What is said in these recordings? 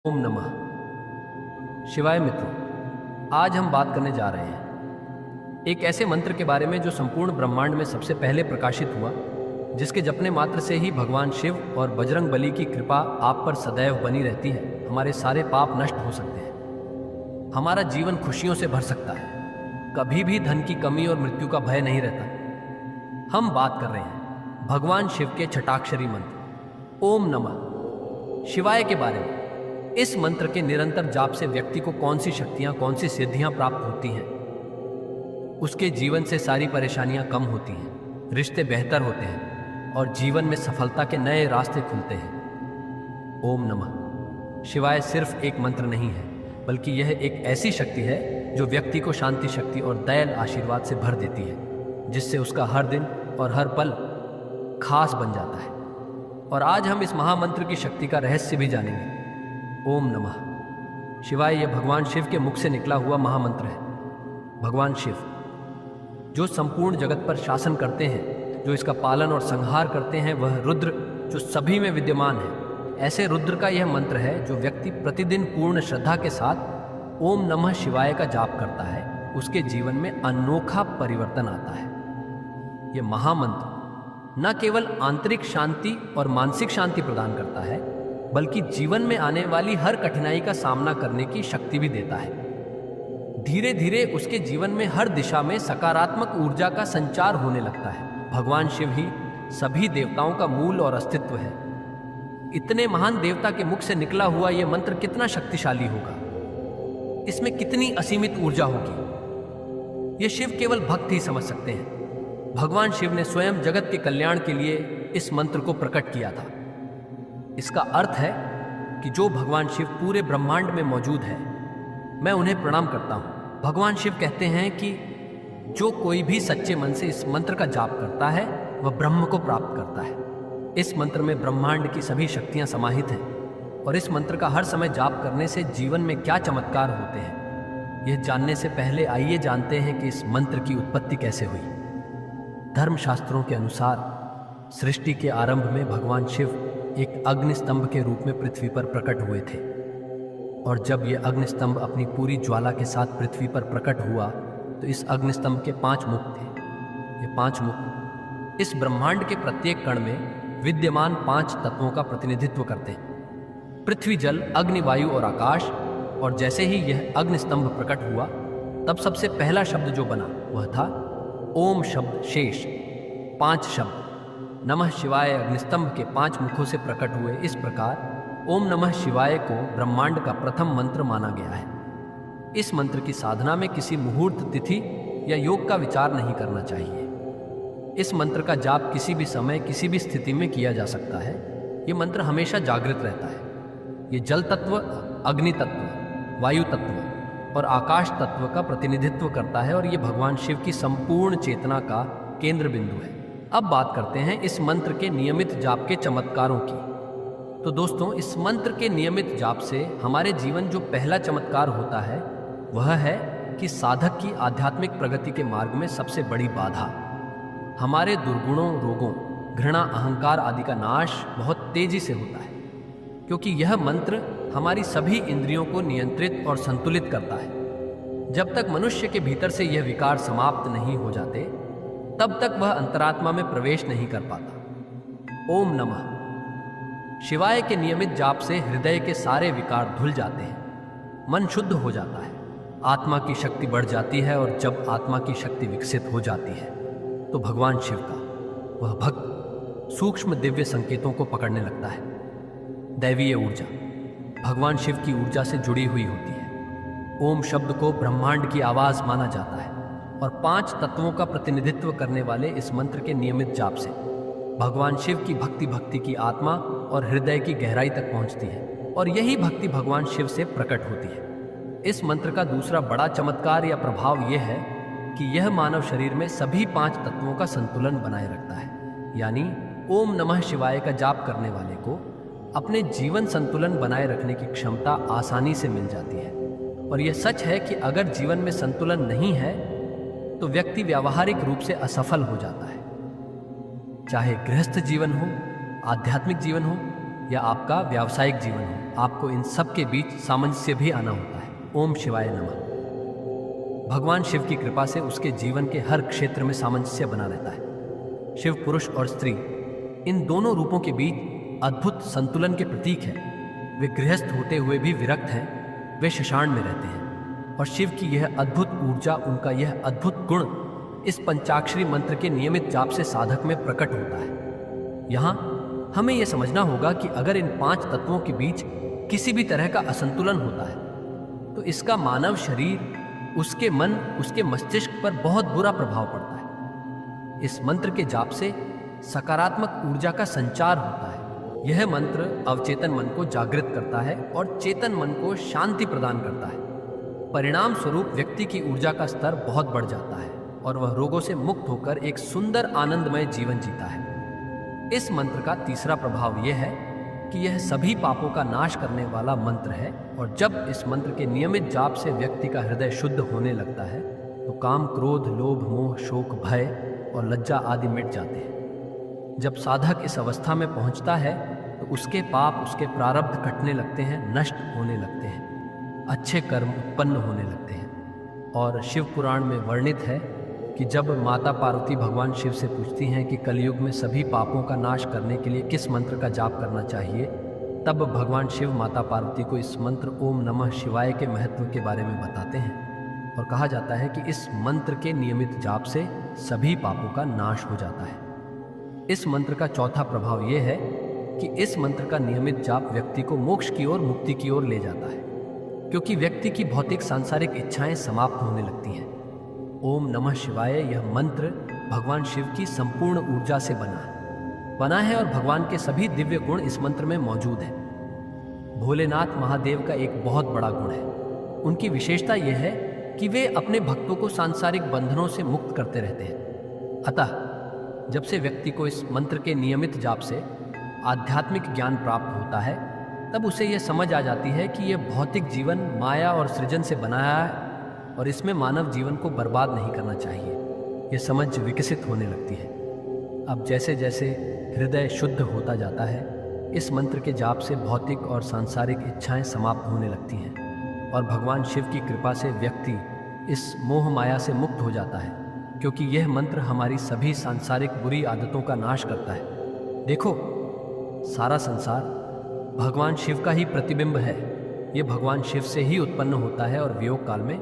ओम नमः शिवाय। मित्रों, आज हम बात करने जा रहे हैं एक ऐसे मंत्र के बारे में जो संपूर्ण ब्रह्मांड में सबसे पहले प्रकाशित हुआ, जिसके जपने मात्र से ही भगवान शिव और बजरंग बली की कृपा आप पर सदैव बनी रहती है। हमारे सारे पाप नष्ट हो सकते हैं, हमारा जीवन खुशियों से भर सकता है, कभी भी धन की कमी और मृत्यु का भय नहीं रहता। हम बात कर रहे हैं भगवान शिव के छटाक्षरी मंत्र ओम नमः शिवाय के बारे में। इस मंत्र के निरंतर जाप से व्यक्ति को कौन सी शक्तियां, कौन सी सिद्धियां प्राप्त होती हैं। उसके जीवन से सारी परेशानियां कम होती हैं, रिश्ते बेहतर होते हैं और जीवन में सफलता के नए रास्ते खुलते हैं। ओम नमः शिवाय सिर्फ एक मंत्र नहीं है, बल्कि यह एक ऐसी शक्ति है जो व्यक्ति को शांति, शक्ति और दयाल आशीर्वाद से भर देती है, जिससे उसका हर दिन और हर पल खास बन जाता है। और आज हम इस महामंत्र की शक्ति का रहस्य भी जानेंगे। ओम नमः शिवाय यह भगवान शिव के मुख से निकला हुआ महामंत्र है। भगवान शिव जो संपूर्ण जगत पर शासन करते हैं, जो इसका पालन और संहार करते हैं, वह रुद्र जो सभी में विद्यमान है। ऐसे रुद्र का यह मंत्र है जो व्यक्ति प्रतिदिन पूर्ण श्रद्धा के साथ ओम नमः शिवाय का जाप करता है, उसके जीवन में अनोखा परिवर्तन आता है। यह महामंत्र न केवल आंतरिक शांति और मानसिक शांति प्रदान करता है, बल्कि जीवन में आने वाली हर कठिनाई का सामना करने की शक्ति भी देता है। धीरे धीरे उसके जीवन में हर दिशा में सकारात्मक ऊर्जा का संचार होने लगता है। भगवान शिव ही सभी देवताओं का मूल और अस्तित्व है। इतने महान देवता के मुख से निकला हुआ यह मंत्र कितना शक्तिशाली होगा, इसमें कितनी असीमित ऊर्जा होगी, यह शिव केवल भक्त ही समझ सकते हैं। भगवान शिव ने स्वयं जगत के कल्याण के लिए इस मंत्र को प्रकट किया था। इसका अर्थ है कि जो भगवान शिव पूरे ब्रह्मांड में मौजूद है, मैं उन्हें प्रणाम करता हूं। भगवान शिव कहते हैं कि जो कोई भी सच्चे मन से इस मंत्र का जाप करता है, वह ब्रह्म को प्राप्त करता है। इस मंत्र में ब्रह्मांड की सभी शक्तियां समाहित हैं और इस मंत्र का हर समय जाप करने से जीवन में क्या चमत्कार होते हैं, यह जानने से पहले आइए जानते हैं कि इस मंत्र की उत्पत्ति कैसे हुई। धर्मशास्त्रों के अनुसार सृष्टि के आरंभ में भगवान शिव एक अग्निस्तंभ के रूप में पृथ्वी पर प्रकट हुए थे, और जब यह अग्निस्तंभ अपनी पूरी ज्वाला के साथ पृथ्वी पर प्रकट हुआ तो इस अग्निस्तंभ के 5 मुख थे। ये 5 मुख इस ब्रह्मांड के प्रत्येक कण में विद्यमान 5 तत्वों का प्रतिनिधित्व करते हैं: पृथ्वी, जल, अग्नि, वायु और आकाश। और जैसे ही यह अग्निस्तंभ प्रकट हुआ, तब सबसे पहला शब्द जो बना वह था ओम शब्द शेष। 5 शब्द नमः शिवाय अग्निस्तंभ के 5 मुखों से प्रकट हुए। इस प्रकार ओम नमः शिवाय को ब्रह्मांड का प्रथम मंत्र माना गया है। इस मंत्र की साधना में किसी मुहूर्त, तिथि या योग का विचार नहीं करना चाहिए। इस मंत्र का जाप किसी भी समय, किसी भी स्थिति में किया जा सकता है। ये मंत्र हमेशा जागृत रहता है। ये जल तत्व, अग्नि तत्व, वायु तत्व और आकाश तत्व का प्रतिनिधित्व करता है और ये भगवान शिव की संपूर्ण चेतना का केंद्र बिंदु है। अब बात करते हैं इस मंत्र के नियमित जाप के चमत्कारों की। तो दोस्तों, इस मंत्र के नियमित जाप से हमारे जीवन जो पहला चमत्कार होता है वह है कि साधक की आध्यात्मिक प्रगति के मार्ग में सबसे बड़ी बाधा, हमारे दुर्गुणों, रोगों, घृणा, अहंकार आदि का नाश बहुत तेजी से होता है, क्योंकि यह मंत्र हमारी सभी इंद्रियों को नियंत्रित और संतुलित करता है। जब तक मनुष्य के भीतर से यह विकार समाप्त नहीं हो जाते, तब तक वह अंतरात्मा में प्रवेश नहीं कर पाता। ओम नमः शिवाय के नियमित जाप से हृदय के सारे विकार धुल जाते हैं, मन शुद्ध हो जाता है, आत्मा की शक्ति बढ़ जाती है और जब आत्मा की शक्ति विकसित हो जाती है तो भगवान शिव का वह भक्त सूक्ष्म दिव्य संकेतों को पकड़ने लगता है। दैवीय ऊर्जा भगवान शिव की ऊर्जा से जुड़ी हुई होती है। ओम शब्द को ब्रह्मांड की आवाज माना जाता है और 5 तत्वों का प्रतिनिधित्व करने वाले इस मंत्र के नियमित जाप से भगवान शिव की भक्ति की आत्मा और हृदय की गहराई तक पहुंचती है और यही भक्ति भगवान शिव से प्रकट होती है। इस मंत्र का दूसरा बड़ा चमत्कार या प्रभाव यह है कि यह मानव शरीर में सभी 5 तत्वों का संतुलन बनाए रखता है। यानी ओम नमः शिवाय का जाप करने वाले को अपने जीवन संतुलन बनाए रखने की क्षमता आसानी से मिल जाती है। और यह सच है कि अगर जीवन में संतुलन नहीं है तो व्यक्ति व्यावहारिक रूप से असफल हो जाता है। चाहे गृहस्थ जीवन हो, आध्यात्मिक जीवन हो या आपका व्यावसायिक जीवन हो, आपको इन सब के बीच सामंजस्य भी आना होता है। ओम शिवाय नमः। भगवान शिव की कृपा से उसके जीवन के हर क्षेत्र में सामंजस्य बना रहता है। शिव पुरुष और स्त्री इन दोनों रूपों के बीच अद्भुत संतुलन के प्रतीक है। वे गृहस्थ होते हुए भी विरक्त हैं, वे शशान में रहते हैं और शिव की यह अद्भुत ऊर्जा, उनका यह अद्भुत गुण इस पंचाक्षरी मंत्र के नियमित जाप से साधक में प्रकट होता है। यहाँ हमें यह समझना होगा कि अगर इन 5 तत्वों के बीच किसी भी तरह का असंतुलन होता है तो इसका मानव शरीर, उसके मन, उसके मस्तिष्क पर बहुत बुरा प्रभाव पड़ता है। इस मंत्र के जाप से सकारात्मक ऊर्जा का संचार होता है। यह मंत्र अवचेतन मन को जागृत करता है और चेतन मन को शांति प्रदान करता है। परिणाम स्वरूप व्यक्ति की ऊर्जा का स्तर बहुत बढ़ जाता है और वह रोगों से मुक्त होकर एक सुंदर आनंदमय जीवन जीता है। इस मंत्र का तीसरा प्रभाव यह है कि यह सभी पापों का नाश करने वाला मंत्र है और जब इस मंत्र के नियमित जाप से व्यक्ति का हृदय शुद्ध होने लगता है तो काम, क्रोध, लोभ, मोह, शोक, भय और लज्जा आदि मिट जाते हैं। जब साधक इस अवस्था में पहुंचता है तो उसके पाप, उसके प्रारब्ध कटने लगते हैं, नष्ट होने लगते हैं, अच्छे कर्म उत्पन्न होने लगते हैं। और शिव पुराण में वर्णित है कि जब माता पार्वती भगवान शिव से पूछती हैं कि कलयुग में सभी पापों का नाश करने के लिए किस मंत्र का जाप करना चाहिए, तब भगवान शिव माता पार्वती को इस मंत्र ओम नमः शिवाय के महत्व के बारे में बताते हैं और कहा जाता है कि इस मंत्र के नियमित जाप से सभी पापों का नाश हो जाता है। इस मंत्र का चौथा प्रभाव यह है कि इस मंत्र का नियमित जाप व्यक्ति को मोक्ष की ओर, मुक्ति की ओर ले जाता है, क्योंकि व्यक्ति की भौतिक सांसारिक इच्छाएं समाप्त होने लगती हैं। ओम नमः शिवाय यह मंत्र भगवान शिव की संपूर्ण ऊर्जा से बना है और भगवान के सभी दिव्य गुण इस मंत्र में मौजूद हैं। भोलेनाथ महादेव का एक बहुत बड़ा गुण है। उनकी विशेषता यह है कि वे अपने भक्तों को सांसारिक बंधनों से मुक्त करते रहते हैं। अतः जब से व्यक्ति को इस मंत्र के नियमित जाप से आध्यात्मिक ज्ञान प्राप्त होता है तब उसे यह समझ आ जाती है कि यह भौतिक जीवन माया और सृजन से बनाया है और इसमें मानव जीवन को बर्बाद नहीं करना चाहिए। यह समझ विकसित होने लगती है। अब जैसे जैसे हृदय शुद्ध होता जाता है, इस मंत्र के जाप से भौतिक और सांसारिक इच्छाएं समाप्त होने लगती हैं और भगवान शिव की कृपा से व्यक्ति इस मोह माया से मुक्त हो जाता है, क्योंकि यह मंत्र हमारी सभी सांसारिक बुरी आदतों का नाश करता है। देखो, सारा संसार भगवान शिव का ही प्रतिबिंब है। ये भगवान शिव से ही उत्पन्न होता है और वियोग काल में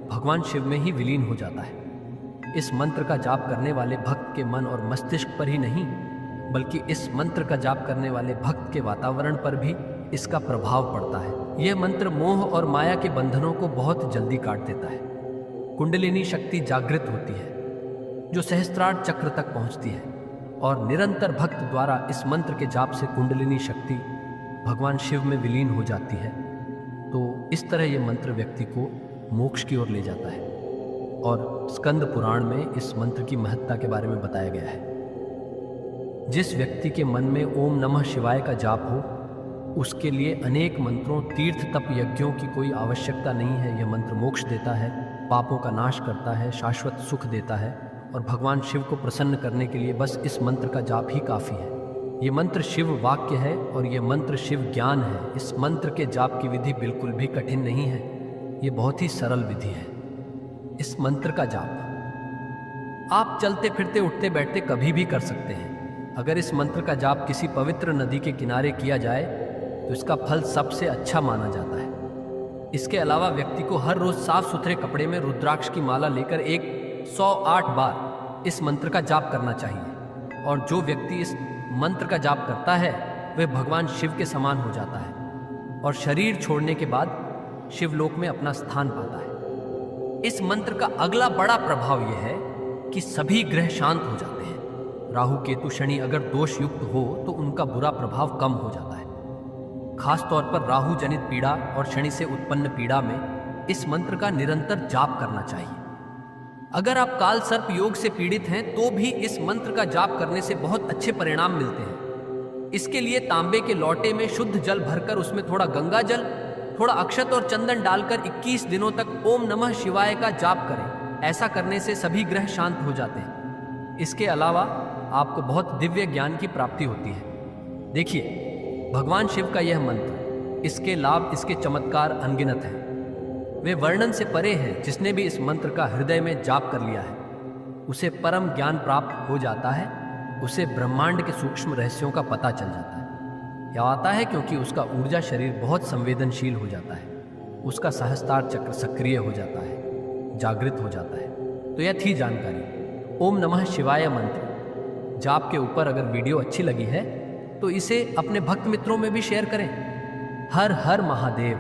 भगवान शिव में ही विलीन हो जाता है। इस मंत्र का जाप करने वाले भक्त के मन और मस्तिष्क पर ही नहीं, बल्कि इस मंत्र का जाप करने वाले भक्त के वातावरण पर भी इसका प्रभाव पड़ता है। यह मंत्र मोह और माया के बंधनों को बहुत जल्दी काट देता है। कुंडलिनी शक्ति जागृत होती है जो सहस्त्रार चक्र तक पहुंचती है और निरंतर भक्त द्वारा इस मंत्र के जाप से कुंडलिनी शक्ति भगवान शिव में विलीन हो जाती है। तो इस तरह यह मंत्र व्यक्ति को मोक्ष की ओर ले जाता है और स्कंद पुराण में इस मंत्र की महत्ता के बारे में बताया गया है। जिस व्यक्ति के मन में ओम नमः शिवाय का जाप हो, उसके लिए अनेक मंत्रों, तीर्थ, तप, यज्ञों की कोई आवश्यकता नहीं है। यह मंत्र मोक्ष देता है, पापों का नाश करता है, शाश्वत सुख देता है और भगवान शिव को प्रसन्न करने के लिए बस इस मंत्र का जाप ही काफ़ी है। ये मंत्र शिव वाक्य है और ये मंत्र शिव ज्ञान है। इस मंत्र के जाप की विधि बिल्कुल भी कठिन नहीं है, ये बहुत ही सरल विधि है। इस मंत्र का जाप आप चलते फिरते, उठते बैठते कभी भी कर सकते हैं। अगर इस मंत्र का जाप किसी पवित्र नदी के किनारे किया जाए तो इसका फल सबसे अच्छा माना जाता है। इसके अलावा व्यक्ति को हर रोज साफ सुथरे कपड़े में रुद्राक्ष की माला लेकर 108 बार इस मंत्र का जाप करना चाहिए और जो व्यक्ति इस मंत्र का जाप करता है वह भगवान शिव के समान हो जाता है और शरीर छोड़ने के बाद शिवलोक में अपना स्थान पाता है। इस मंत्र का अगला बड़ा प्रभाव यह है कि सभी ग्रह शांत हो जाते हैं। राहु, केतु, शनि अगर दोष युक्त हो तो उनका बुरा प्रभाव कम हो जाता है। खास तौर पर राहु जनित पीड़ा और शनि से उत्पन्न पीड़ा में इस मंत्र का निरंतर जाप करना चाहिए। अगर आप काल सर्प योग से पीड़ित हैं तो भी इस मंत्र का जाप करने से बहुत अच्छे परिणाम मिलते हैं। इसके लिए तांबे के लोटे में शुद्ध जल भरकर उसमें थोड़ा गंगा जल, थोड़ा अक्षत और चंदन डालकर 21 दिनों तक ओम नमः शिवाय का जाप करें। ऐसा करने से सभी ग्रह शांत हो जाते हैं। इसके अलावा आपको बहुत दिव्य ज्ञान की प्राप्ति होती है। देखिए, भगवान शिव का यह मंत्र, इसके लाभ, इसके चमत्कार अनगिनत हैं। वे वर्णन से परे हैं। जिसने भी इस मंत्र का हृदय में जाप कर लिया है उसे परम ज्ञान प्राप्त हो जाता है, उसे ब्रह्मांड के सूक्ष्म रहस्यों का पता चल जाता है। यह आता है क्योंकि उसका ऊर्जा शरीर बहुत संवेदनशील हो जाता है, उसका सहस्त्रार चक्र सक्रिय हो जाता है, जागृत हो जाता है। तो यह थी जानकारी। ओम नमः शिवाय मंत्र जाप के ऊपर अगर वीडियो अच्छी लगी है तो इसे अपने भक्त मित्रों में भी शेयर करें। हर हर महादेव।